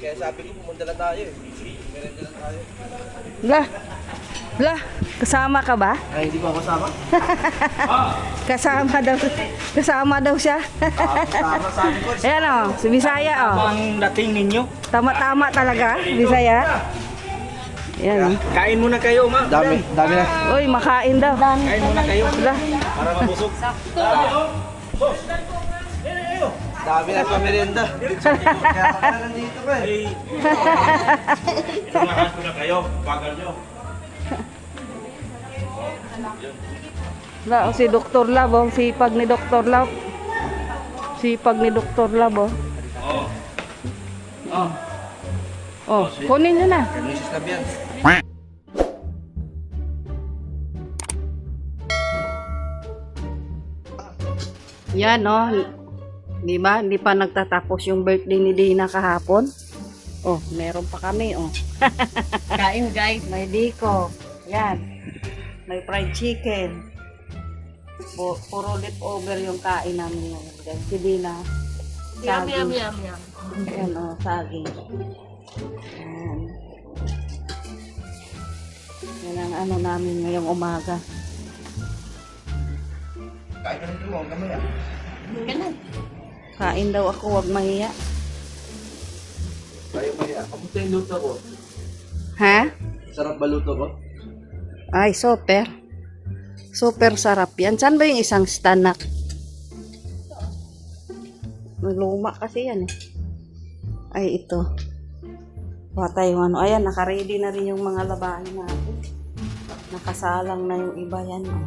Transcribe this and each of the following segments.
Kaya sabi ko, pumunta lang tayo eh. Merenda lang tayo. Kasama ka ba? Ay, hindi ko kasama? Kasama daw siya. Kasama, sabi ko. Ayan o, si Bisaya o. Ang dating ninyo. Tama talaga, Bisaya. Ayan o. Kain muna kayo, ma. Dami na. Uy, makain daw. Kain muna kayo. Wala. Para mabusog. Dami na sa merenda. Kaya ka na nandito ka eh. Inunahan ko na kayo. Bagal nyo. Wala, si Dr. Lab, oh. Sipag ni Dr. Lab. Sipag ni Dr. Lab, oh. Oh, kunin nyo na. Mrs. Lab yan. Yan, oh. Di ba? Hindi pa nagtatapos yung birthday ni Dina kahapon. Oh, meron pa kami, oh. Kain, guys. May diko. Yan. May fried chicken. Puro leftover yung kain namin ngayon, guys. Si Dina. Yum. Yan, oh, saging. Yan. Yan ang ano namin ngayong umaga. Kain ka nito mo, gamay ah. Kain daw ako, wag mahiya. Kayo kaya. Kamusta yung luto ko? Ha? Sarap ba luto ko? Ay, super. Super sarap yan. Saan ba yung isang stanak? Luma kasi yan eh. Ay, ito. Bata yung ano. Ayan, nakaready na rin yung mga labahin natin. Nakasalang na yung iba yan. Oh.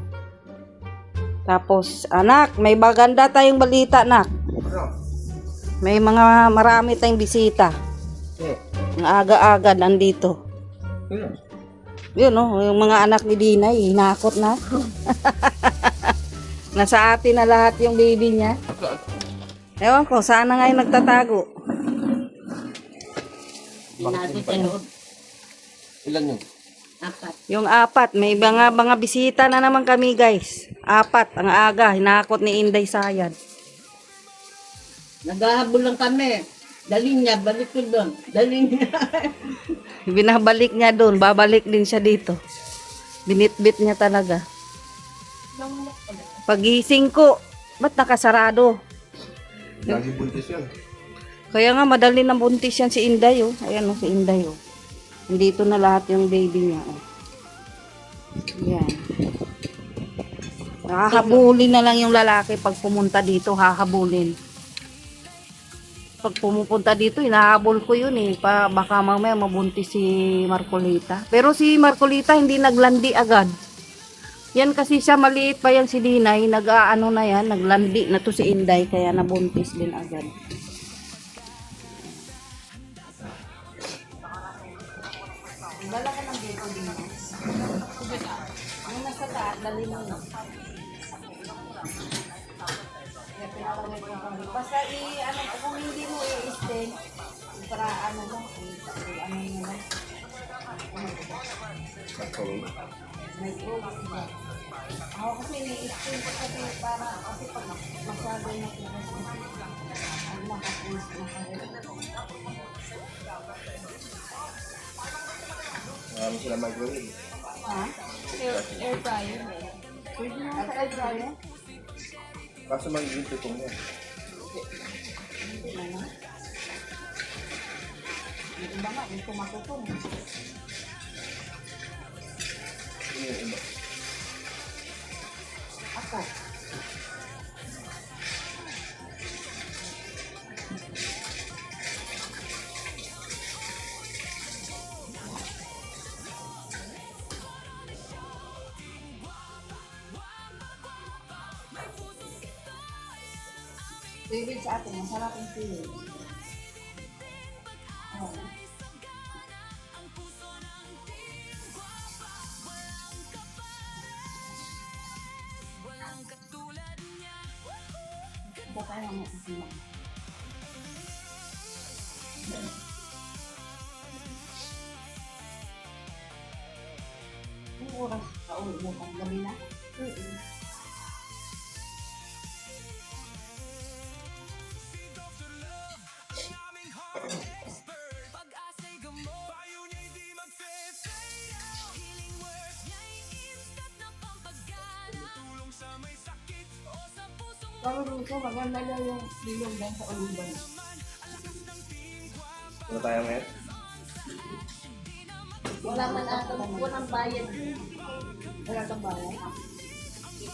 Tapos, anak, may maganda tayong balita, anak. May mga marami tayong bisita. Ang aga-aga nandito. Yun, oh, yung mga anak ni Dinay, hinakot na. Nasa atin na lahat yung baby niya. Ewan ko, sana nga yung nagtatago. Ilan yun? Yung apat, may mga bisita na naman kami, guys. Apat, ang aga, hinakot ni Inday Sayad. Naghahabol lang kami. Dali niya, balik ko doon. Dali niya. Binabalik niya doon, babalik din siya dito. Binitbit niya talaga. Pagising ko, ba't nakasarado? Lagi buntis yun. Kaya nga, madali na buntis yan si Inday, oh. Ayan, oh, si Inday, oh. Nandito na lahat yung baby niya, oh. Ayan. Hahabulin na lang yung lalaki pag pumunta dito, hahabulin. Pag pumupunta dito, inahabol ko yun eh. Baka mamaya mabuntis si Marcolita. Pero si Marcolita hindi naglandi agad. Yan kasi siya, maliit pa yan si Dinay. Nag-aano na yan, naglandi na to si Inday. Kaya nabuntis din agad. Dala ka ng dito din. Ang nasa taas, dali mo na. Basta ano, kung hindi mo i-stain, para ano mo, ano mo lang. May tubig ba? Ako kasi i-stain ko kasi para, kasi pag masyado na tugas mo, ang makapulis na kayo. Marami sila microwave. Ha? Air fryer. Pwede na sa air fryer? Kaso magiging tutong yan. Ano? Yung iba nga, gusto matutong. Yun yung iba. Ako. Favorite sa atin, masarap yung sili. Oh. Ito tayo ang matisima. Ang oras ka ulit mo pang gabi na? Pero dito, maganda lang yung silong dyan sa Uluban. Ano tayo ngayon? Wala man ata, walang bayad. Wala kang bayad.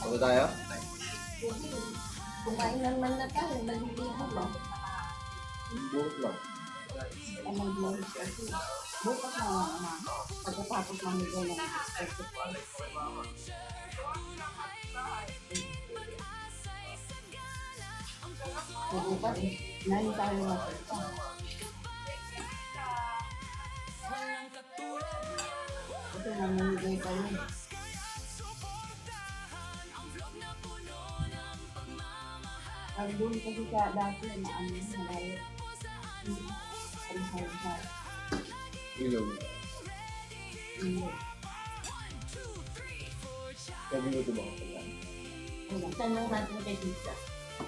Ano tayo? Kumain naman na tayo, naliligo lang. Buhot lang. Anong vlog kasi. Bukas na pagkatapos mamigay ng expected price. Bukas eh. Nani tayo makita. Ito na mamigay tayo. Ang doon kasi sa dati na ano, malayo. Ilog. Sabi mo ito mga pala. Tanong natin kay Tita.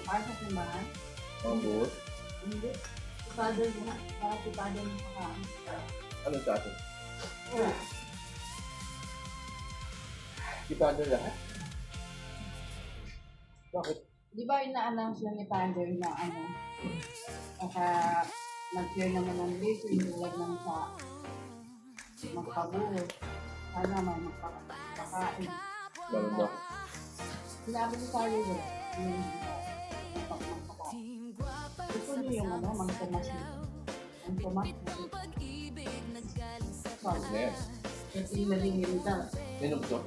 Para sa simbahan? Ang buhot? Hindi. Si Father na. Para si Father na pakain. Ano sa atin? Wala. Si Father lahat? Bakit? Di ba ina-announce na ni Father na ano? Baka nag-share naman ng video yung tulad ng sa magpabuhos. Sana may magpakain. Bakit ba? Sinabi ni Father na yung magpakain. Gusto niyo yung ano, mga tumas na. Ang tumas na. Ano yan? Kasi naging ganito. Sinog to?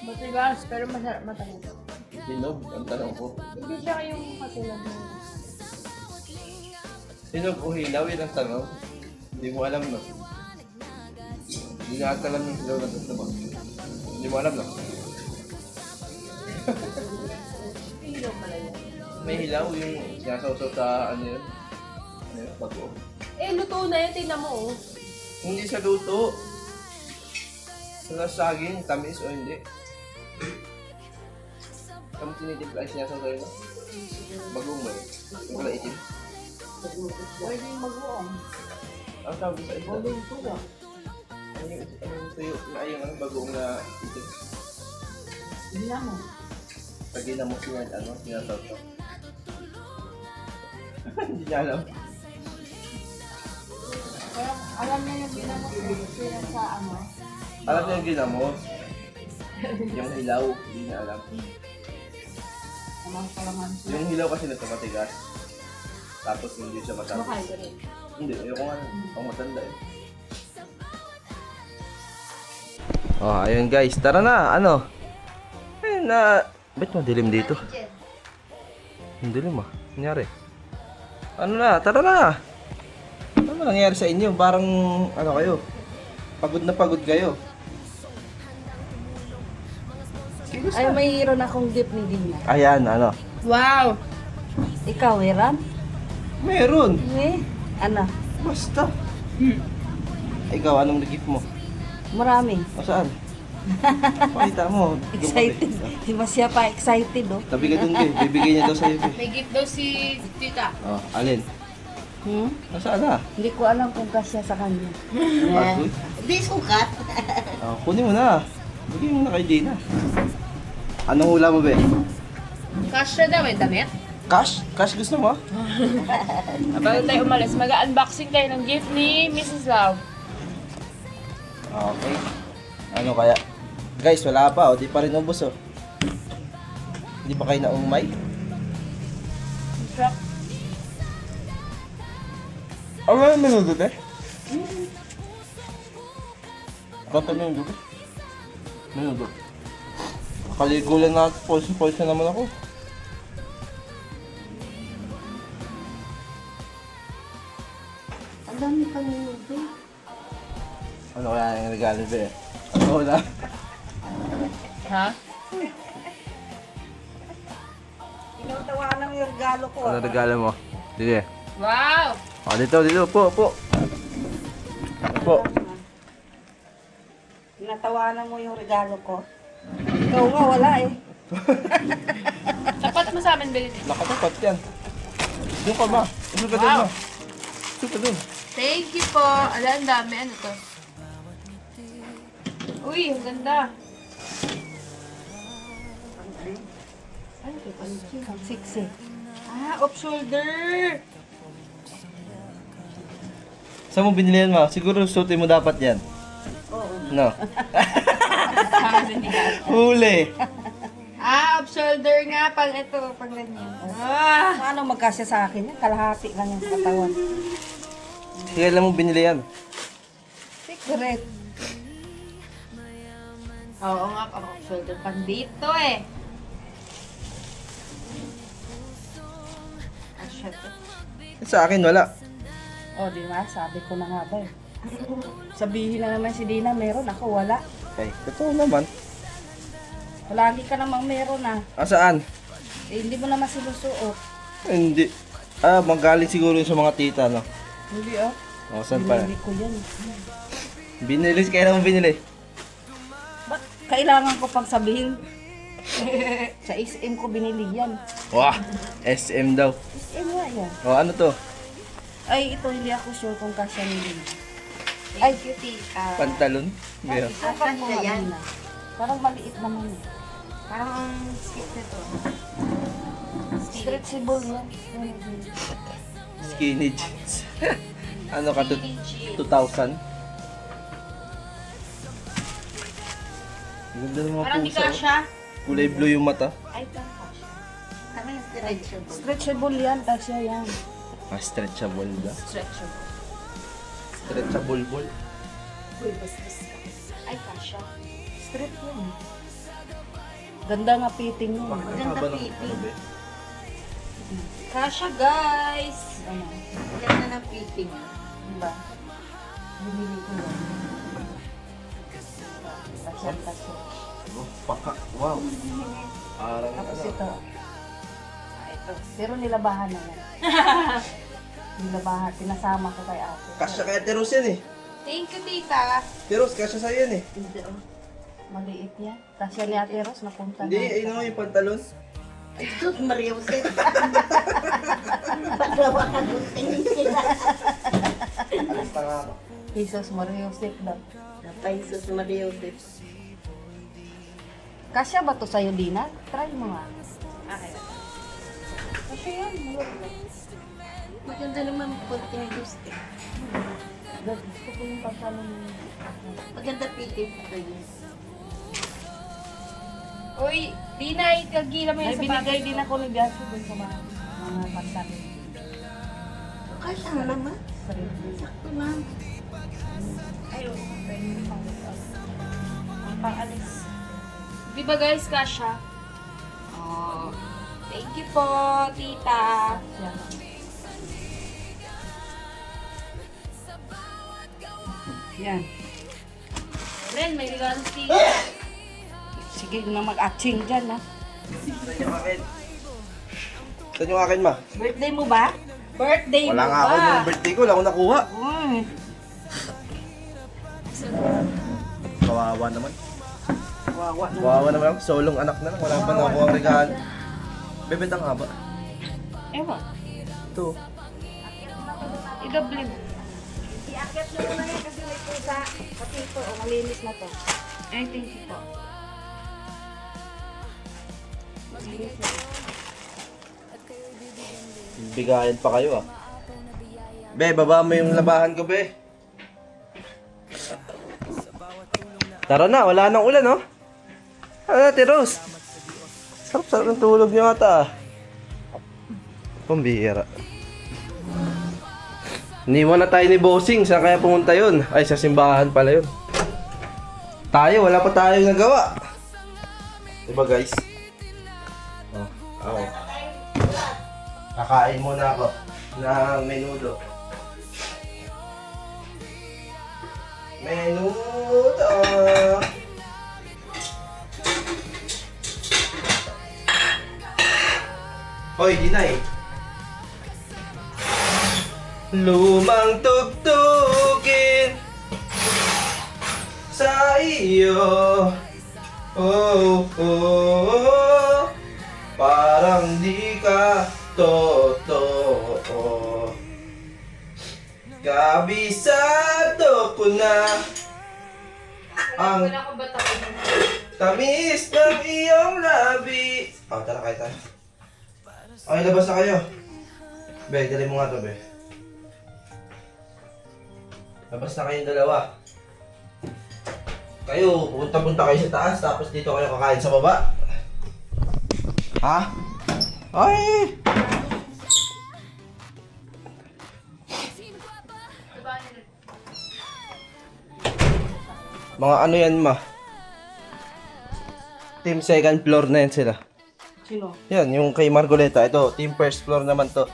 Matigas, pero masarap matagal. Sinog? Ang tanong ko. Hindi siya yung katulad ng Sinog o hilaw? Yun ang tanong. Hindi mo alam, no? Hindi na ata alam yung hilaw na gusto mo. Hindi mo alam, no? ilaw pala yun. May hilaw yung sinasawsaw sa ano yun? Ano yun? Bago. Eh, luto na yun. Tingnan mo, oh. Hindi sa luto. Sa saging, tamis o hindi. Kami tinitimpla ay sinasawsaw yun. Bagong mo yun. Yung pala itim. Pwede yung mag-uong. Ang tawag sa ito. Pwede yung tuwa. Ano yung tuyo na ay yung bagong na itim. Tingnan mo. Pag ginamok siya, ano, sinasawsaw. Hindi niya alam. Pero alam niya yung ginamot sila sa ano. Alam niya yung ginamok. Yung hilaw, hindi niya alam. Amang kalaman siya. Yung hilaw kasi nagkakatigas. Tapos hindi siya matanda. Kumakain ka rin. Hindi, ayoko nga. Ako matanda eh. Oh, ayun guys. Tara na. Ano? Ayun na. Ba't madilim dito? Ang dilim ah. Nangyari? Ano na? Tara na. Ano ba nangyari sa inyo? Parang ano kayo? Pagod na pagod kayo. Ay, mayroon akong gift ni Dina. Ayan, ano? Wow! Ikaw, Iran? Meron. Eh, ano? Basta. Ikaw, anong gift mo? Marami. O saan? Pakita mo. Excited. Si Masya pa excited, oh. Tabi ka dun, Kay. Bibigyan niya daw sa'yo, Kay. May gift daw si Tita. Oh, alin? Nasaan na? Hindi ko alam kung kasya sa kanya. Bagoy. Hindi sukat. Oh, kunin mo na. Bigyan mo na kay Gina. Anong hula mo, be? Kasya daw eh, damit. Cash? Cash gusto mo? Bago tayo umalis, mag-unboxing tayo ng gift ni Mrs. Love. Okay. Ano kaya? Guys, wala pa. O, di pa rin ubos, oh. Hindi pa kayo naumay? Sarap. Ano yung minuto, eh? Bakit minuto? Minuto. Nakaligo lang na. Pulsa naman ako. Ang dami pa nito. Ano kaya yung regalo, be? Ano wala? Ha? Tinatawanan yung regalo ko. Ano regalo mo? Sige. Wow! O, dito. Po. Tinatawanan mo yung regalo ko. Ikaw nga, wala eh. Tapat mo sa amin, Belit. Nakatapat yan. Doon ka ba? Doon ka doon, Wow. ma. Doon ka doon. Thank you po. Ala, ang dami. Ano to? Uy, ang ganda. Ay, ang sexy. Ah, off shoulder. Saan mo binili yan, ma? Siguro suotin mo dapat yan. Oo. No? Huli. Ah, off shoulder nga. Pag ito, pag ganyan. Ah, paano magkasya sa akin yan? Kalahati lang yung katawan. Kailan mo binili yan? Secret. Oo nga, pang off shoulder. Pang dito eh. Kasya to. Sa akin, wala. Oh, di ba? Sabi ko na nga ba eh. Sabihin na naman si Dina, meron. Ako wala. Ay, totoo naman. Lagi ka namang meron ah. Saan? Eh, hindi mo naman sinusuot. Hindi. Ah, magaling siguro yun sa mga tita, no? Hindi ah. O, saan pa? Binili ko yan. Binili, kailan mo binili? Ba't kailangan ko pang sabihin? Sa SM ko binili yan. Wah, SM daw. SM nga yan. O, ano to? Ay, ito hindi ako sure kung kasya ni Dina. Ay, cutie. Pantalon? Meron. Parang mo yan. Parang maliit naman eh. Parang skip nito. Stretchable yan. Skinny jeans. Ano ka to? 2,000? Ganda ng mga Parang di pusa. kasya. Kulay blue yung mata. Ay, parang kasya. Kami yung stretchable. Stretchable yan, kasya yan. Ah, stretchable ba? Stretchable. Stretchable ball. Ay, kasya. Straight yan. Ganda nga fitting yun. Bakit ang Ganda haba ng fitting. ano ba? Kasya, guys! Ano? Ganda ng fitting. Diba? Binili ko yan. Kasya, kasya. Oh, paka. Wow. Parang Tapos ano. ito. Ah, ito. Pero nilabahan na yan. Nilabahan. Pinasama ko kay ate. Kasya kaya Teros yan eh. Thank you, tita. Teros, kasya sa'yo yan eh. Maliit yan. Kasya ni ate Ros, napunta Hindi, na. ayun nga yung pantalon. Ito, Maria Jose. Paglawa ka doon. Tingin sila. Alas na nga ako. Jesus Maria Joseph daw. Napaisos Maria Jose. Kasya ba to sa'yo, Dina? Try mo nga. Okay. Kasya yan. Maganda naman konting gusto. Gusto ko yung pantalon ni... Maganda fitting ito yun. Uy, Dina, itagila mo May yung binigay sapatos. din ako ni Gaso dun sa mga pantalon. Kasya nga naman. Sarili. Sakto lang. Ay, oo. Pwede yung ang pang-alis. Di ba guys, kasha? Oh, thank you po, tita. Yan. Yan. Ren, may regalo si tita. Sige na mag-atching dyan, ha? Saan yung akin? Saan yung akin, ma? Birthday mo ba? Birthday Wala mo nga ako ba? yung birthday ko. Wala akong nakuha. Kawawa naman. Wawa na. Kawawa naman ako. Solong anak na lang. Wala pa nakuha ang regalo. Bebet ang haba. Ewan. Ito. I-double mo. I-akit mo na yan kasi may pusa. Pati ito, o malinis na to. Ay, thank you po. Malinis na. Bigayan pa kayo ah. Be, baba mo yung labahan ko, be. Tara na, wala nang ulan, oh. Ano, Ate Rose? Sarap-sarap ng tulog niyo ata, ah. Pambihira. Iniwan na tayo ni Bossing. Saan kaya pumunta yun? Ay, sa simbahan pala yun. Tayo, wala pa tayong nagawa. Diba, guys? Oh, ako. Kakain muna ako ng menudo. Menudo! Hoy, Dinay! Lumang tugtugin sa iyo. Oh, oh, oh, parang di ka totoo. Kabisado ko na ang Tamis ng iyong labi. Oh, tara kayo tayo. Okay, labas na kayo. Be, dali mo nga to, be. Labas na kayong dalawa. Kayo, punta-punta kayo sa taas, tapos dito kayo kakain sa baba. Ha? Ay! Mga ano yan, ma? Team second floor na yan sila. Sino? Yan, yung kay Margoleta. Ito, team first floor naman to.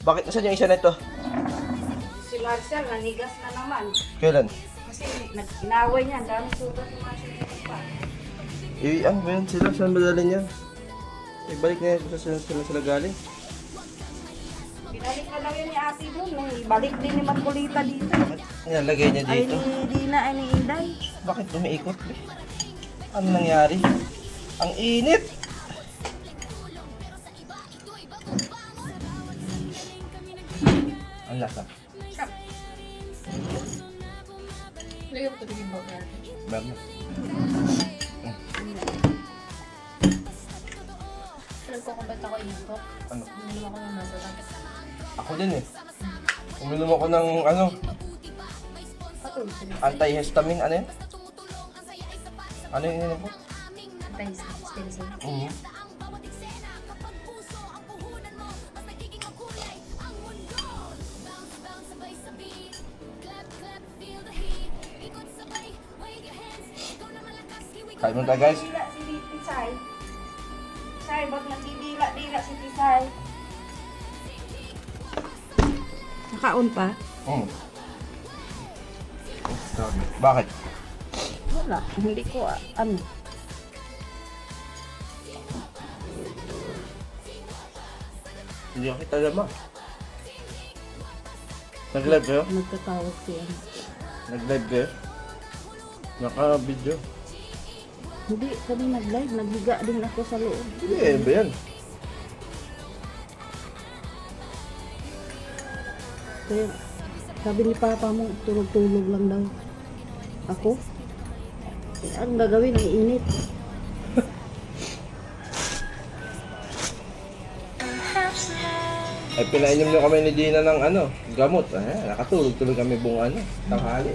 Bakit nasan yung isa na ito? Si Marcel, nanigas na naman. Kailan? Kasi inaway niya, ang daming sugat ng Marcel pa. Ano ba yan sila? Saan ba dalhin yan? Ibalik na yan sila galing. Binalik na daw yun ni ate doon. Balik din ni Marcolita dito. Yan, lagay niya Ay dito. ni Dina, ay ni Inday. Bakit umiikot? Ano nangyari? Ang init! Ang lasa. Lagyan mo ito biging baga. Meron na. Alam ko kung ba't ako inito. Ano? Uminom ako ng nasa lang. Ako din eh. Uminom ako ng ano, Patulog sila. antihistamine. Ano yan? Ano yung ininom ko? Anti-stilson. Kain mo tayo guys. Dila si Tisay. Tisay, ba't nagdidila-dila si Tisay? Nakaon pa? Bakit? Wala, hindi ko ano. Hindi ako kita naman. Nag-live kayo? Nagtatawag siya. Nag-live kayo? Naka-video? Hindi, kami nag-live. Naghiga din ako sa loob. Hindi eh, ba yan? Kaya, sabi ni Papa mo, tulog-tulog lang daw. Ako? Eh, ang gagawin, ang init. Ay, pinainom nyo kami ni Dina ng ano, gamot. Nakatulog-tulog kami buong ano, tanghali.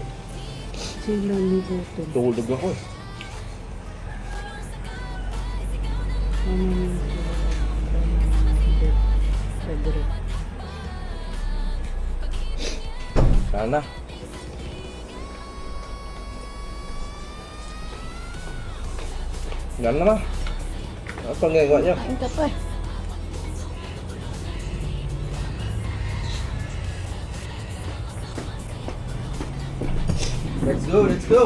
Sila ni Boto. Tulog ako eh. Sana. Yan na. Ano pang ginagawa niya? Kain ka pa eh. Let's go, let's go!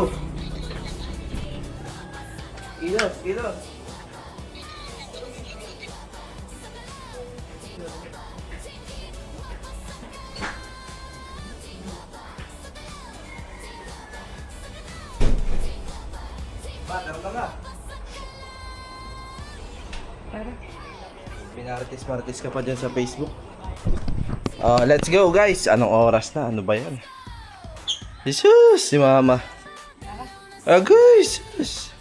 Kilos, kilos! Ba, tara ka. Pinartis-martis ka pa dyan sa Facebook. Let's go guys! Anong oras na? Ano ba yan? Jesus! Si Mama. Guys! Jesus!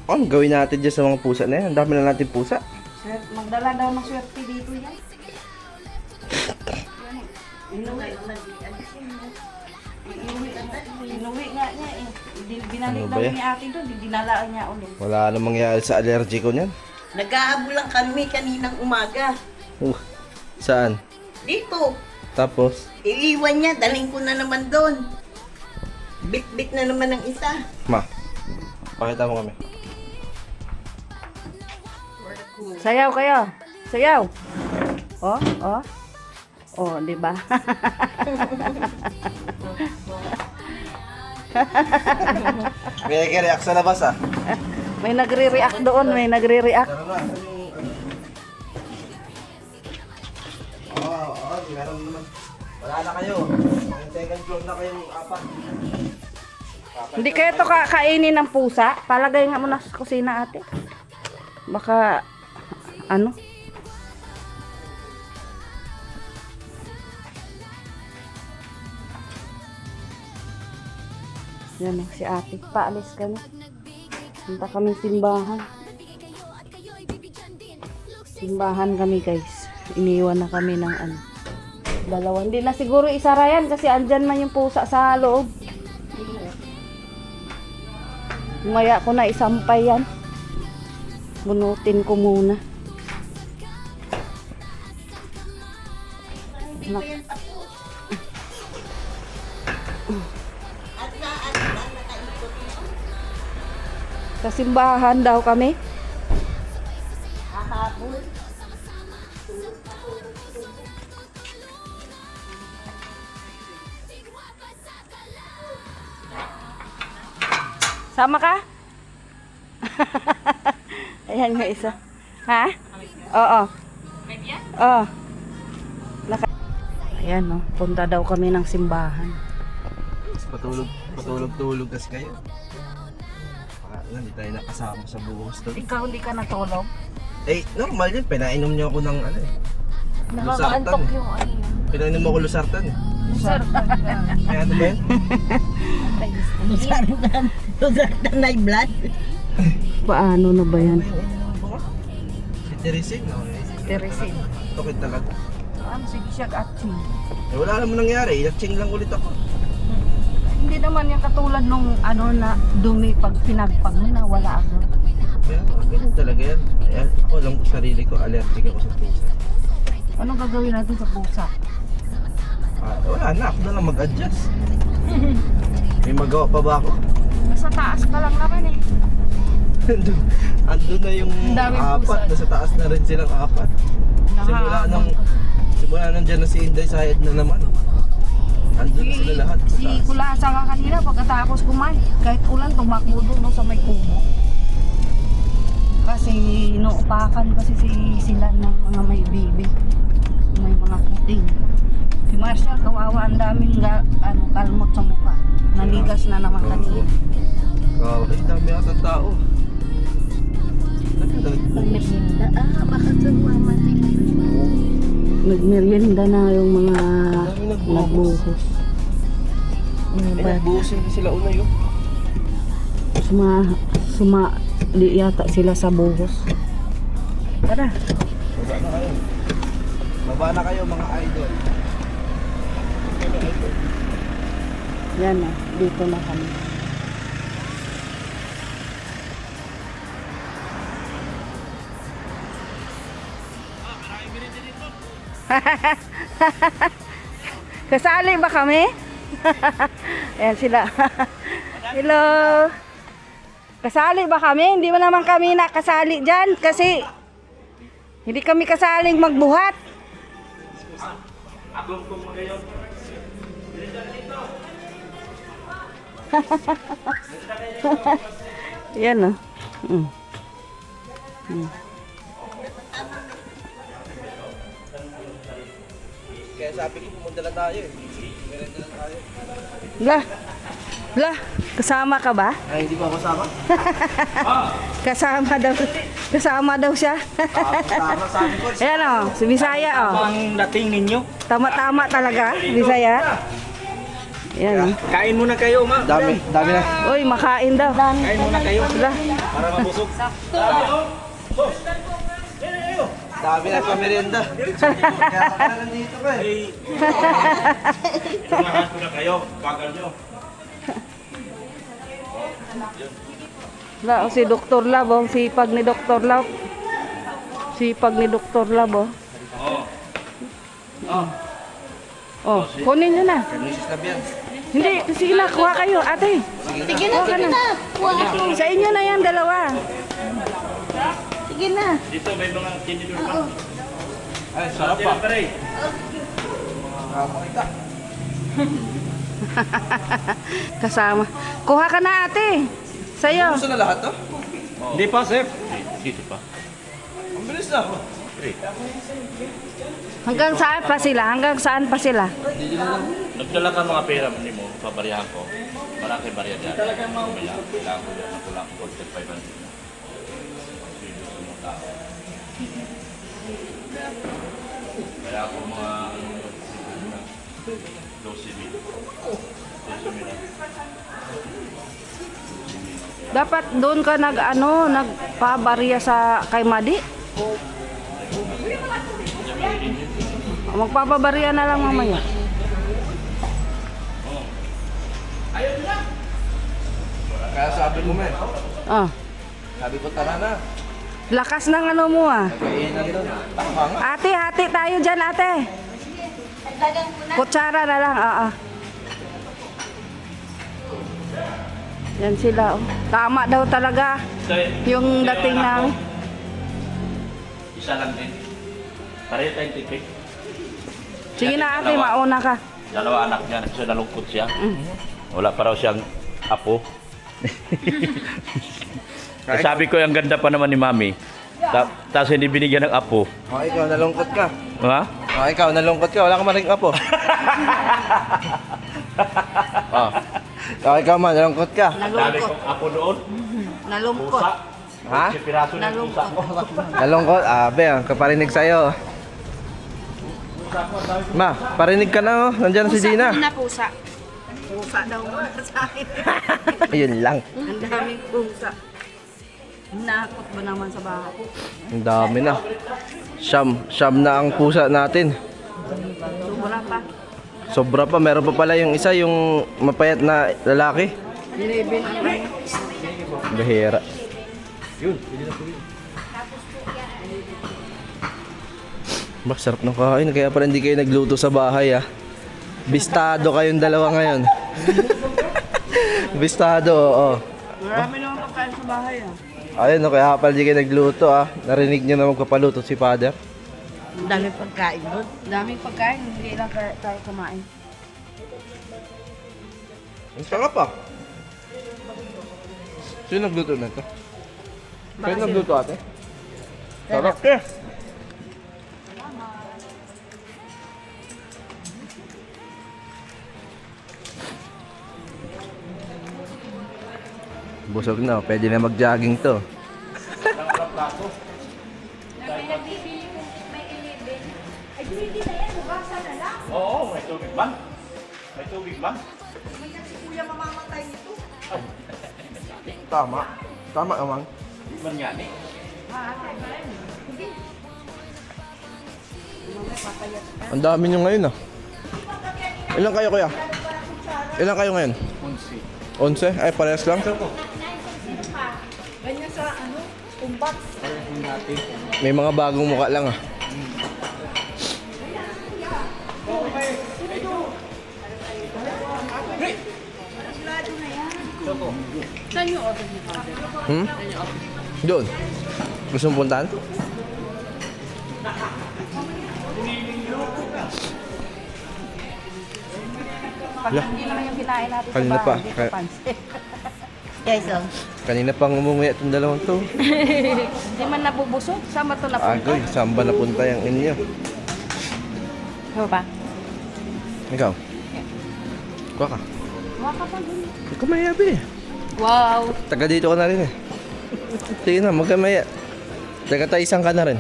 Ano gawin natin dyan sa mga pusa na yan? Ang dami na natin pusa. Magdala daw ng swerte dito yan. Inuwi nga niya eh. Binalik Ano daw ba yan? ni ate doon, dinalaan niya ulit. Wala namang mangyayari sa allergy ko niyan. Nag-aabo lang kami kaninang umaga. Saan? Dito. Tapos? Iiwan niya, daling ko na naman doon. Bit-bit na naman ang isa. Ma, pakita mo kami. Sayaw kayo. Sayaw. Oh, oh. Oh, di ba? May nag-react sa labas ah. May nagre-react doon, may nagre-react. Tara na. Oo, meron naman. Wala na kayo. Yung second floor na kayong apat. Hindi kayo to kakainin ng pusa? Palagay nga muna sa kusina ate. Baka, ano? Yan o, si ate. Paalis ka na. Punta kami simbahan. Simbahan kami guys. Iniwan na kami ng ano. Dalawa. Hindi na siguro isara yan kasi andyan man yung pusa sa loob. Umaya ko na isampay yan. Bunutin ko muna. Sa simbahan daw kami. Sama ka? Ayan nga isa. Ha? Oo. Oo. Ayan no, punta daw kami ng simbahan. Patulog kasi kayo. Baka hindi tayo nakasama sa buhos doon. Ikaw hindi ka natulog? Eh, normal yun. Pinainom niyo ako ng ano eh. Nakakaantok Lusartan. yung ano. Pinainom mo ako lusartan eh. May ano ba yun? Lusartan na blood. Paano na ba yan? Si Teresing. Teresin. Tukit talaga. Ano sige siya atching? Eh, wala naman nangyari. Inatsing lang ulit ako. Hindi naman yung katulad nung ano na dumi pag pinagpag mo na wala agad. Kaya ganyan talaga yan. Ayan, ako lang sarili ko. Allergic ako sa pusa. Anong gagawin natin sa pusa? Wala na. Ako na lang mag-adjust. May magawa pa ba ako? Nasa taas ka lang naman eh. Andun na yung Daming apat. pusa. Nasa taas na rin silang apat. Simula nang dyan na si Inday Sayed na naman. Andun na sila lahat. Sa Si taas. Kulasa nga kanina pagkatapos kumain. Kahit ulan tumakbo doon no, sa may kubo. Kasi inuupakan kasi sila ng mga may bibi. May mga puting. Si Marshall kawawa ang daming kalmot sa mukha. Naligas na naman kanina. Ay, dami ata tao. Magmerinda. Baka sumama din. Nagmerienda na yung mga nagbuhos. Ay, nagbuhusin din sila una yun. Di yata sila sa buhos. Tara. Baba na kayo. Baba na kayo mga idol. Yan na, dito na kami. Kasali ba kami? Ayan sila. Hello. Kasali ba kami? Hindi mo naman kami nakasali dyan kasi hindi kami kasaling magbuhat. Yan o. Kaya sabi ko pumunta na tayo eh. Merenda na tayo. Kasama ka ba? Ay, hindi pa ako sama. Kasama daw siya. Tama sabi ko. Ayan o, si Bisaya o. Ang dating ninyo. Tama-tama talaga, Bisaya. Ayan o. Kain muna kayo, ma. Dami na. Uy, makain daw. Kain muna kayo. Sila. Para mabusog. Dami na sa merienda. Kaya ka na nandito ka eh. Ay, inunahan ko na kayo. Bagal nyo. Wala, si Dr. Lab, ang sipag ni Dr. Lab. Sipag ni Dr. Lab, oh. Oh, kunin nyo na. Mrs. Lab yan. Hindi, sige na, kuha kayo, ate. Sige na, sige na. Sa inyo na yan, dalawa. Sige na. Dito may mga tinidor pa. Ay, sarap pa. Pare. Kapakita. Kasama. Kuha ka na, ate. Sa'yo. Gusto na lahat to? Hindi pa, sir. Dito pa. Ang bilis na. Hanggang saan pa sila? Hanggang saan pa sila? Nagdala ka mga pera mo, pabarihan ko. Malaki bariya dyan. Kailangan ko yan. Kulang ko 500. Kaya ako mga 12 mil. Dapat doon ka nagpabarya sa kay Madi. Magpapabarya na lang mamaya. Kaya sabi ko, men. Ah, Sabi ko, tara na. lakas ng ano mo ah. Kainan doon. Tama nga. Ate, hati tayo dyan, ate. Kutsara na lang, Yan sila, oh. Tama daw talaga yung dating namin. Isa lang din. Pareho tayong tipik. Sige na ate, mauna ka. Dalawa anak niya, kasi nalungkot siya. Wala pa raw siyang apo. Sabi ko, ang ganda pa naman ni Mami. Tapos hindi binigyan ng apo. Oh, ikaw, nalungkot ka. Ha? Oh, ikaw, nalungkot ka. Wala ka maring apo. Oh. Oh, ikaw man, nalungkot ka. Sabi ko, apo doon. Nalungkot. Pusa. Ha? Si piraso ng pusa ko. Nalungkot? Abe, kaparinig sa'yo. Ma, parinig ka na, oh. Nandiyan si Gina. Na pusa. Pusa daw muna sa akin. Ayun lang. Ang daming pusa. Nakot ba naman sa bahay? Ang dami na. Siyam na ang pusa natin. Sobra pa. Sobra pa. Meron pa pala yung isa, yung mapayat na lalaki. 11 ang Bahira. Bah, sarap ng kain. Kaya pala hindi kayo nagluto sa bahay, ah. Bistado kayong dalawa ngayon. Bistado, oo. Marami naman pagkain sa bahay Ayun, no, kaya pala hindi kayo nagluto, ah. Narinig niyo na magpapaluto si Father. Ang daming pagkain doon. Daming pagkain, hindi lang tayo kumain. Ang sarap, ah. Sino nagluto na ito? Kayo nagluto, ate? Sarap. Busog na, pwede na mag-jogging to. Oo, may tubig ba? May tubig ba? Tama. Tama naman. Di man yan eh. Ang dami nyo ngayon, ah. Ilan kayo, kuya? Ilan kayo ngayon? 11. 11? Ay, parehas lang. May mga bagong mukha lang, ah. Saan yung office ni Father? Doon. Gusto mong puntahan? Hindi naman yung kinain natin Kanina sa pa. bahay. Hindi ko pansin. Guys, oh. Kanina pang umuwi itong dalawang to. Hindi man nabubusog. Sama to na punta. Agoy, saan ba napunta yung inyo? Ano ba? Ikaw? Kuha ka. Waka pa dun. Ikaw mayabi eh. Wow. Taga dito ka na rin eh. Sige na, magkamaya. Taga taisang ka na rin.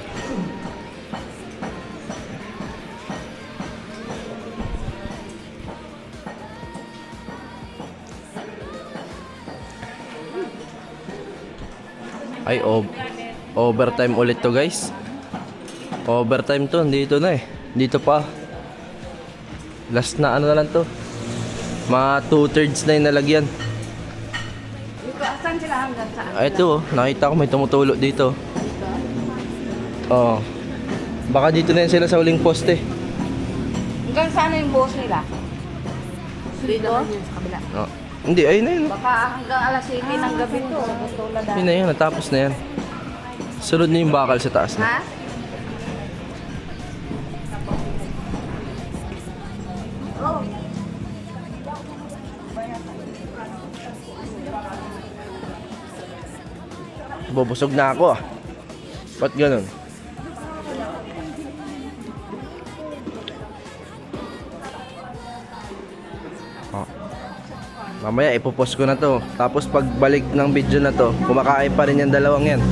Ay, overtime ulit to, guys. Overtime to, dito na eh. Dito pa. Last na ano na lang to. Mga 2/3 na yung nalagyan. Dito, asan sila hanggang saan? Ay, ito, oh. Nakita ko may tumutulo dito. Oo. Baka dito na yan sila sa uling poste. Hanggang saan na yung boss nila? Dito? Sa kabila. Oh. Hindi, ayun na yun. Baka hanggang alas 7 ng gabi to. Tulad Ayun na yun, natapos na yan. Sunod na yung bakal sa taas na. Ha? Bubusog na ako, ah. Ba't ganun? Oh. Mamaya ipopost ko na to. Tapos pagbalik ng video na to, kumakain pa rin yung dalawang yan.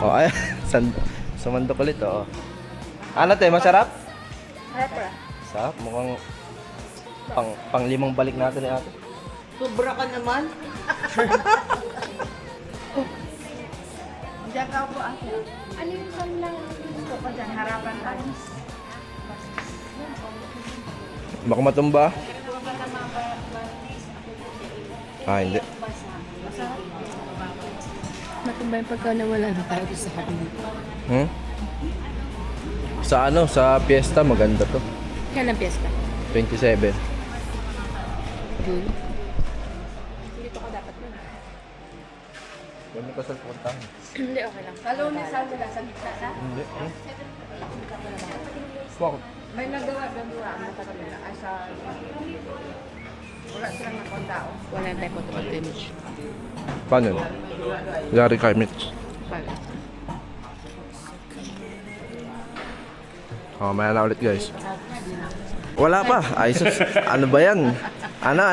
Oh, ay, sumandok ulit, oh. Ano te, masarap? Sarap. Mukhang Pang limang balik natin ni ate. Sobra ka naman. Diyan ka po ate. Ano yung kanilang gusto ko dyan? Harapan tayo. Baka matumba. Ah, hindi. Matumba yung pagka nawala na tayo sa kanila. Hmm? Sa ano, sa piyesta maganda to. Kailan piyesta? 27. June. Dito ko dapat nun. Kami ko sa puntahan. Hindi, okay lang. Kalunis sa sila sa gitna na. Hindi. Bakit? May nagawa ang matagal nila. Ay sa... Wala silang nakondao. Wala tayong photo image. Paano yun? Gary Carmich. Pala. Oh, maya na ulit guys. Wala pa. Ay, sus. Ano ba yan? Ana?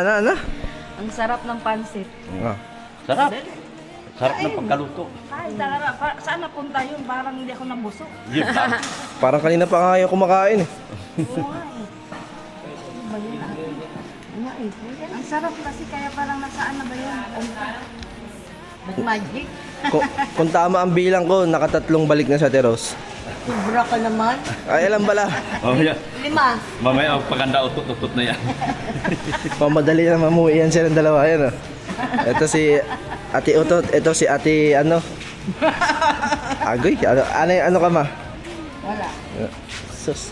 Ang sarap ng pansit. Ah. Sarap. Sarap ng pagkaluto. Ay, saan napunta yun? Parang hindi ako nabusog. Yun lang. Parang kanina pa nga ayaw kumakain eh. Oo nga eh. Ano ba yun? Ano eh? Ang sarap kasi kaya parang nasaan na ba yun? Magic. Kung tama ang bilang ko, nakatatlong balik na sa Teros. Sobra ka naman. Ay, alam bala. Mamaya, 5. mamaya pagkanda utot-utot na yan. Pamadali na mamuwi yan silang dalawa. Yan oh. Ito si Ate Utot. Ito si Ate ano. Agoy. Ano ka ma? Wala. Sus.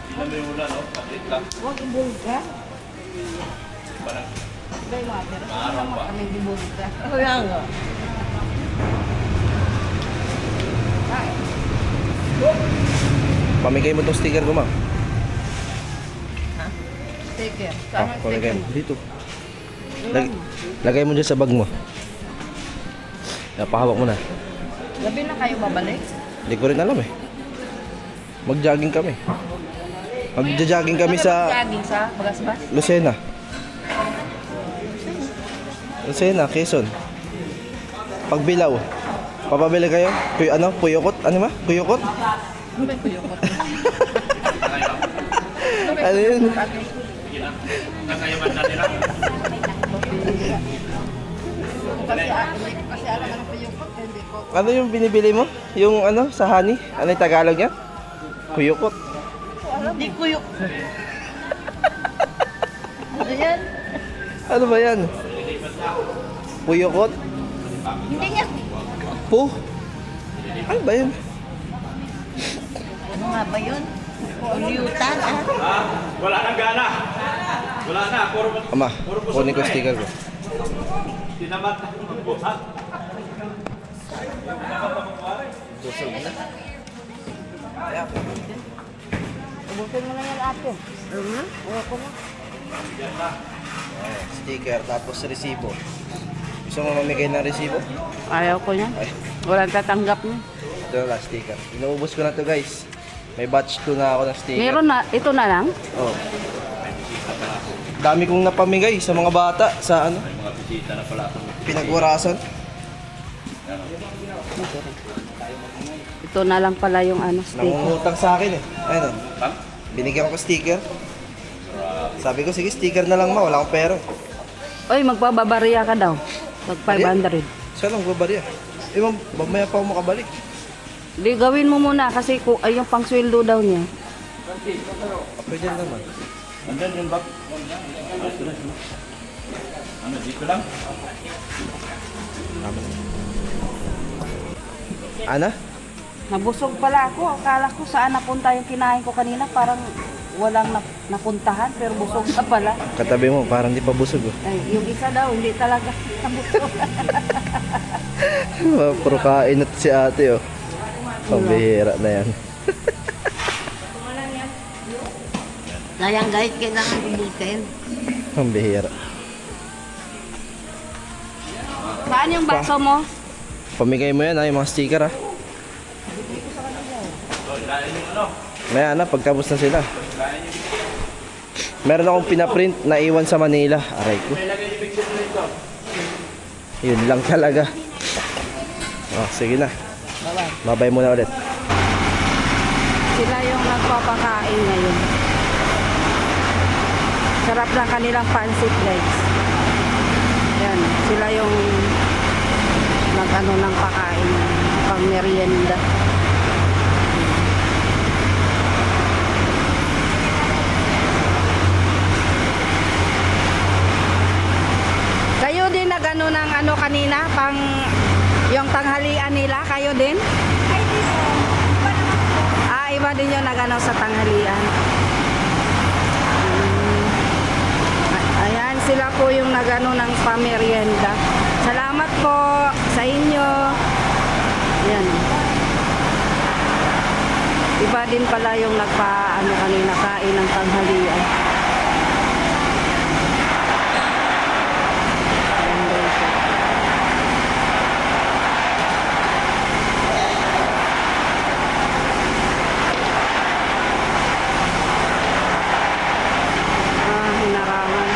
Ilan ba yung ulan, no? Patit lang. Huwag ibulga. Parang Bay mo, pero maaraw pa. kami ibulga. Kaya nga. Pamigay mo tong sticker ko ma. Sticker. Ah, pamigay mo. Dito. Lagay mo dyan sa bag mo. Napahawak mo na. Gabi na kayo babalik? Hindi ko rin alam eh. Mag-jogging kami. Mag-jogging kami sa Jogging sa Bagasbas? Lucena. Lucena, Quezon. Pagbilaw. Papabili kayo? Puyokot? Ano ba? Puyokot? Ano ba yung kuyukot? Ano yun? Nakayaman na nila. Kasi alam ano puyukot, hindi ko. Ano yung binibili mo? Yung ano, sa honey? Ano yung Tagalog yan? Puyokot. Hindi ko yung... Ano yan? Ano ba yan? Puyokot? Hindi nga. Po? Ano ba yun? Ano nga ba yun? Ulyutan ah. Wala nang gana. Wala na. Puro Ama, kunin ko sticker ko. tinamat na magbuhat. Ubusin mo na yan ate. Sticker, tapos resibo. Gusto mo mamigay ng resibo? Ayaw ko yan. Ay, Walang tatanggap niya. ito na lang, sticker. Inuubos ko na to guys. May batch 2 na ako ng sticker. Meron na, ito na lang? Oh. Dami kong napamigay sa mga bata sa ano, Mga bisita na pala ako. pinagwarasan. Ito na lang pala yung ano, sticker. Nangungutang sa akin eh. Ayun oh. Pam? Binigyan ko sticker. Sabi ko, sige, sticker na lang ma, wala akong pera. Oy, magpababariya ka daw. Pag 500. Saan ang babarya? Eh, mamaya pa ako makabalik. Di, gawin mo muna kasi ay yung pangsweldo daw niya. Pwede naman. Andyan yung bag. Ano, dito lang? Ana? Nabusog pala ako. Akala ko saan napunta yung kinain ko kanina. Parang walang napuntahan pero busog na pala. Katabi mo, parang di pa busog oh. Ay, yung isa daw, hindi talaga nabusog. Puro kain at si ate oh. Pambihira na yan. Sayang guys, kailangan ubusin. Pambihira. Saan yung baso mo? Pamigay mo yan ha, yung mga sticker ha. Maya na, pagtapos na sila. Meron akong pinaprint na iwan sa Manila. Aray ko. Yun lang talaga. Oh, sige na. Bye-bye muna ulit. Sila yung nagpapakain ngayon. Sarap ng kanilang pansit, guys. Yan, sila yung nag-ano ng pakain, pang merienda. Kayo din nag-ano ng ano kanina, pang yung tanghalian nila, kayo din? Ay, dito. Iba naman po. Ah, iba din yung nag-ano sa tanghalian. Ayan, sila po yung nag-ano ng pamerienda. Salamat po sa inyo. Ayan. Iba din pala yung nagpa-ano kanina, kain ng tanghalian. Ayan guys. Hinarangan.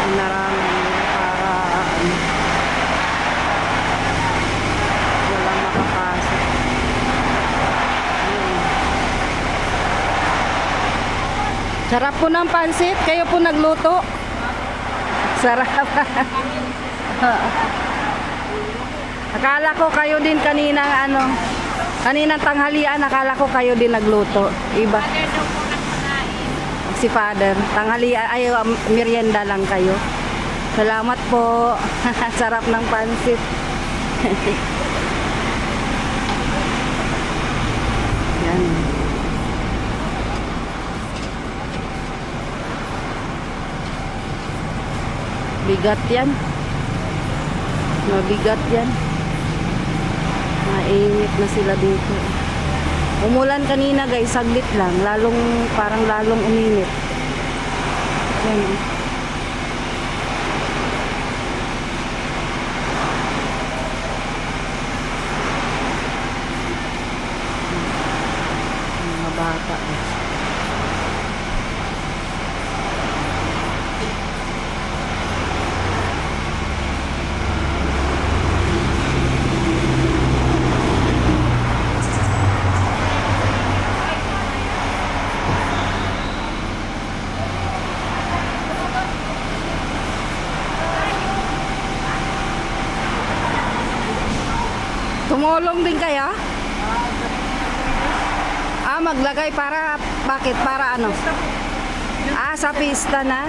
Hinarangan para walang makapasok. Ayun. Sarap po ng pansit. Kayo po nagluto. Sarap. Akala ko kayo din kaninang ano, kaninang tanghalian, akala ko kayo din nagluto. Iba. Si Father, tanghalian, ay merienda lang kayo. Salamat po. Sarap ng pansit. Yan. Bigat yan. Mabigat yan. Mainit na sila dito. Umulan kanina guys, saglit lang. Parang lalong uminit. Ayan. Mga bata guys. Tumulong din kaya? Maglagay para, bakit? Para ano? Sa pista na?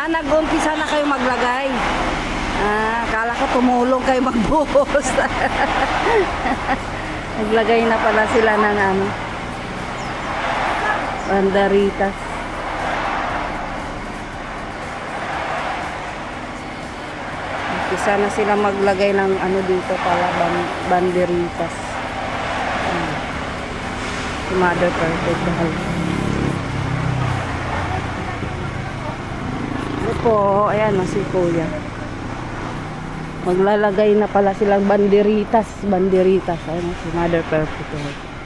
Nag-umpisa na kayo maglagay. Akala ko tumulong kayo magbuhos. Naglagay na pala sila ng ano, banderitas. Umpisa na sila maglagay ng ano dito pala, banderitas. Si Mother Perfect dahil. Ito po, ayan si Kuya. Maglalagay na pala silang banderitas. Ayan si Mother Perfect dahil.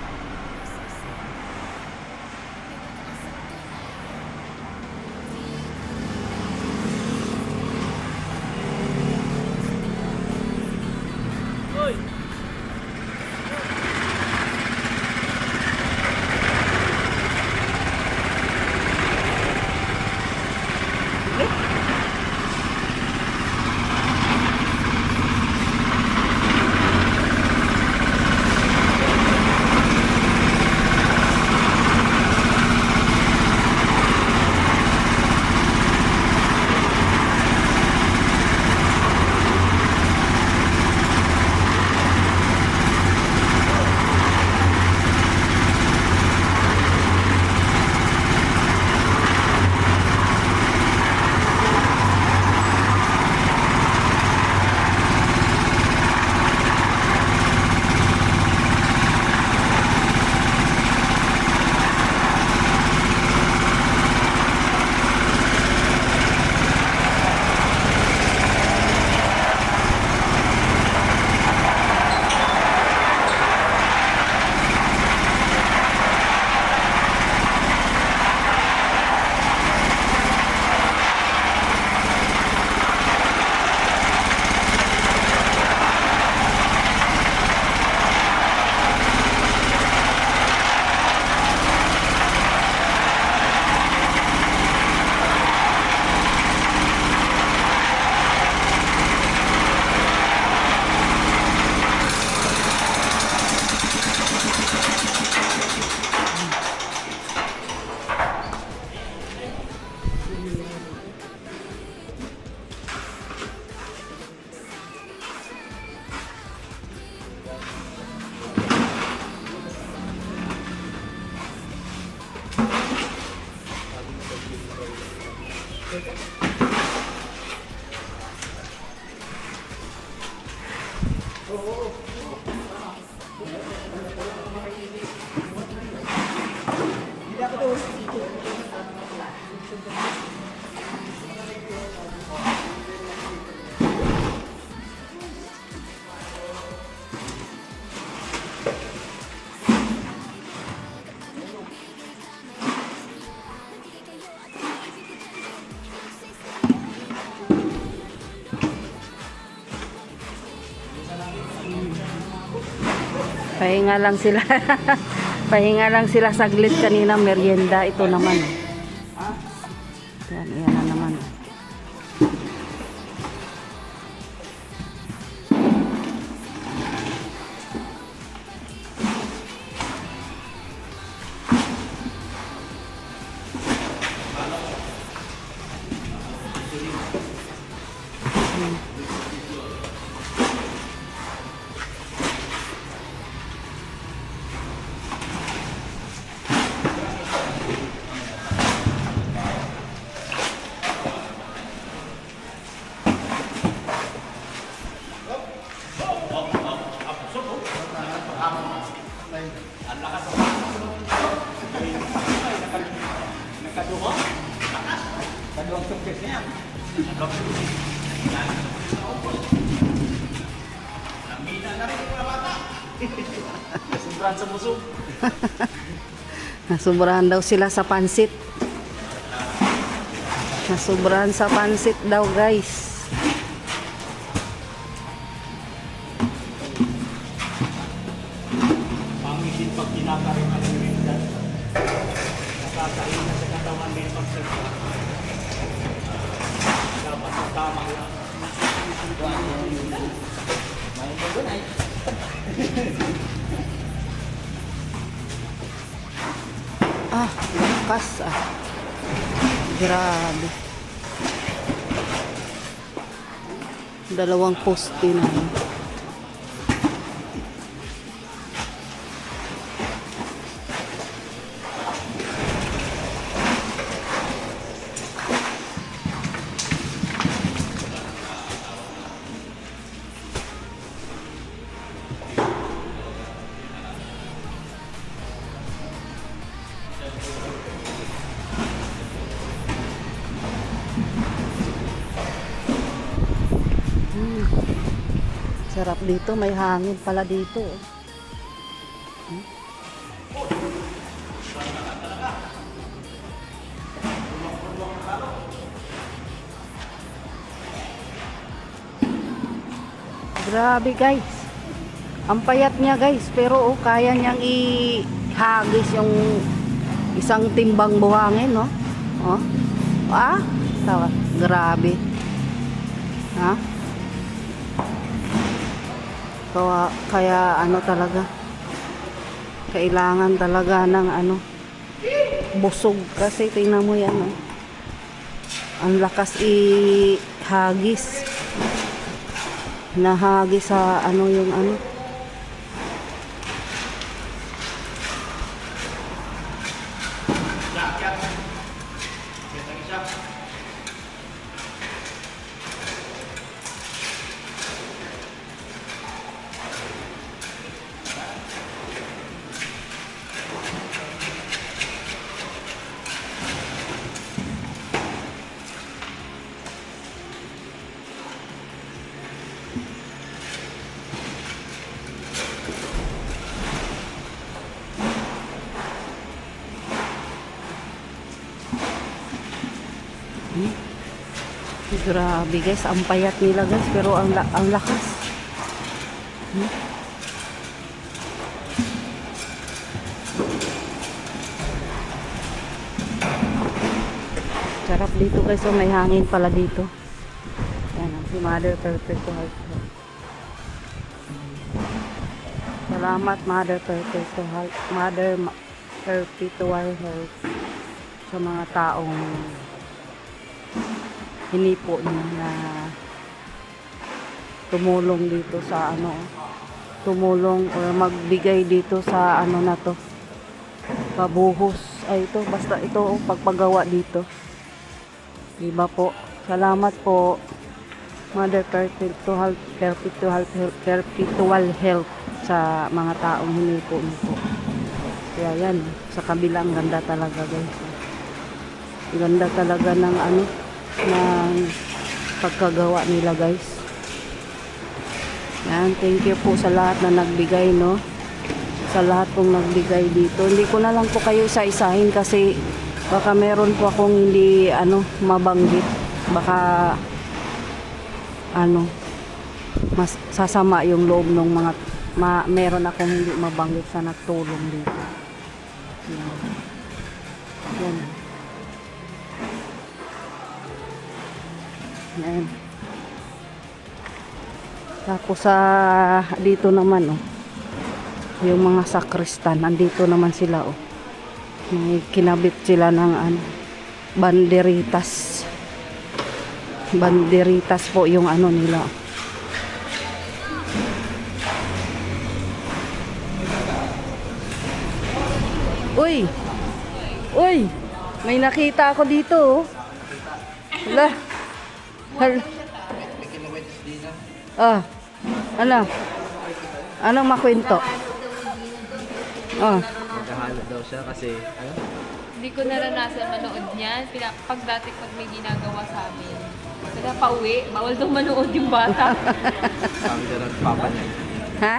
Pahinga lang sila. Pahinga lang sila saglit kanina merienda. Ito naman. Yan na naman. Nasubrahan daw sila sa pansit. Nasubrahan sa pansit daw, guys. Pangitin pag kinakarin ang merienda. Nakakain na sa katawan din pagserva. Dapat ang tama lang. Ah, lakas ah. Grabe. Dalawang poste na. Sarap dito, may hangin pala dito. Grabe guys. Ang payat niya guys, pero kaya niyang ihagis yung isang timbang buhangin, no? Oh. Ah, tawa. Grabe. Ha? Kaya ano talaga, kailangan talaga ng ano, busog kasi tingnan mo yan, oh. Ang lakas ihagis, nahagis sa ano yung ano. Grabe guys, ang payat nila guys, pero ang lakas. Sarap dito guys, so may hangin pala dito. Yan, si Mother Perpetual Health. Salamat Mother Perpetual, Mother Perpetual Health sa mga taong hinipo niya na tumulong dito sa ano, tumulong o magbigay dito sa ano na to, pabuhos ay ito, basta ito pagpagawa dito, diba po. Salamat po. Mother perpetual health sa mga taong hiniko-hiko. Kaya yan, sa kabila ang ganda talaga guys. Ganda talaga ng ano, ng pagkagawa nila guys. Yan, thank you po sa lahat na nagbigay, no? Sa lahat pong nagbigay dito. Hindi ko na lang po kayo isa-isahin kasi baka meron po akong hindi ano mabanggit. Baka ano mas sasama yung loob ng mga meron akong hindi mabanggit sa nagtulong dito. Yan. Yan. Tapos sa dito naman oh. Yung mga sakristan, andito naman sila oh. May kinabit sila ng ano, banderitas. Banderitas po yung ano nila. Uy! Uy! May nakita ako dito oh. Hala. Ah. Ano? Anong makwento? Oh. Naghahanap daw siya kasi, ano? Hindi ko naranasan manood niyan. Pag dati pag may ginagawa sa amin. Kaya pauwi, bawal daw manood yung bata. Sabi daw ng papa niya. Ha?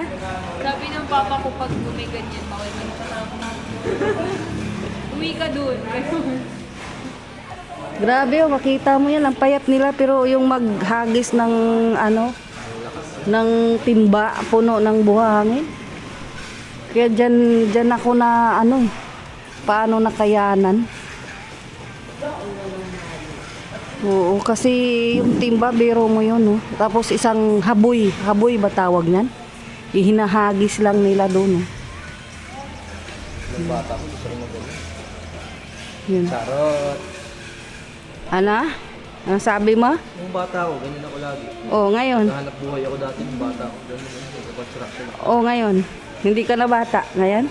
Sabi ng papa ko pag gumiganyan, bawal manood. Uwi ka dun. Grabe oh, makita mo yan, ang payat nila pero yung maghagis ng ano, ng timba, puno ng buhangin. Kaya dyan ako na ano, paano nakayanan. Oo, kasi yung timba, biro mo yun, oh. Tapos isang haboy ba tawag niyan? Ihinahagis lang nila doon, oh. Yung bata ko, gusto rin mag-gawin. Yun. Charot. Ano? Ang sabi mo? Yung bata ko, ganyan ako lagi. Oh, ngayon. Nahanap buhay ako dati yung bata ko. Ganyan yung construction. Oh, ngayon. Hindi ka na bata. Ngayon?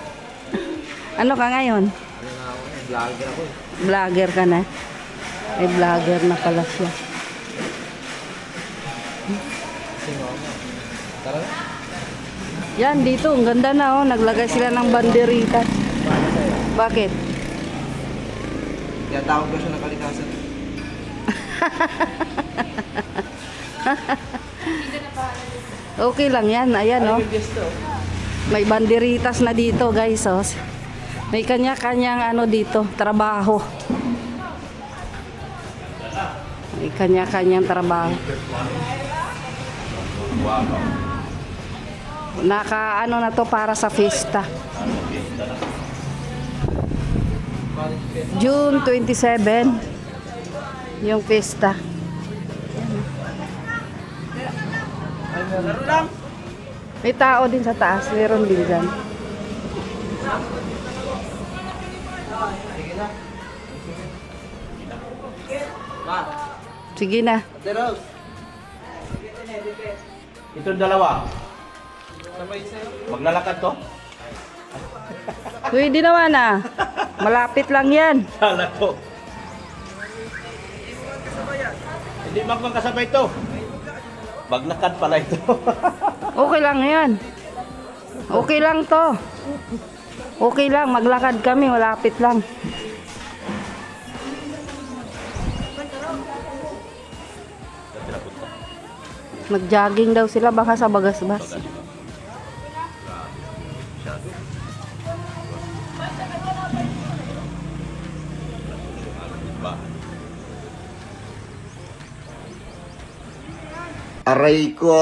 Ano ka ngayon? Ano na ako, vlogger ako eh. Vlogger ka na? Ay, vlogger na pala siya. Kasi nga ako. Tara na. Yan, dito. Ang ganda na, oh. Naglagay sila ng banderita. Bakit? Kaya tawag ko siya ng kalikasan. Okay lang yan. Ayan, oh. May banderitas na dito, guys, oh. May kanya-kanyang ano dito, trabaho. May kanya-kanyang trabaho. Naka ano na to para sa fiesta. June 27 yung fiesta. May tao din sa taas, meron din dyan. Sige na. Ate Rose. Itong dalawa. Maglalakad to? Pwede naman ah. Malapit lang yan. Kala ko. Hindi magkakasabay to. Maglakad pala ito. Okay lang yan. Okay lang to. Okay lang, maglakad kami, malapit lang. Mag-jogging daw sila baka sa Bagasbas. Aray ko!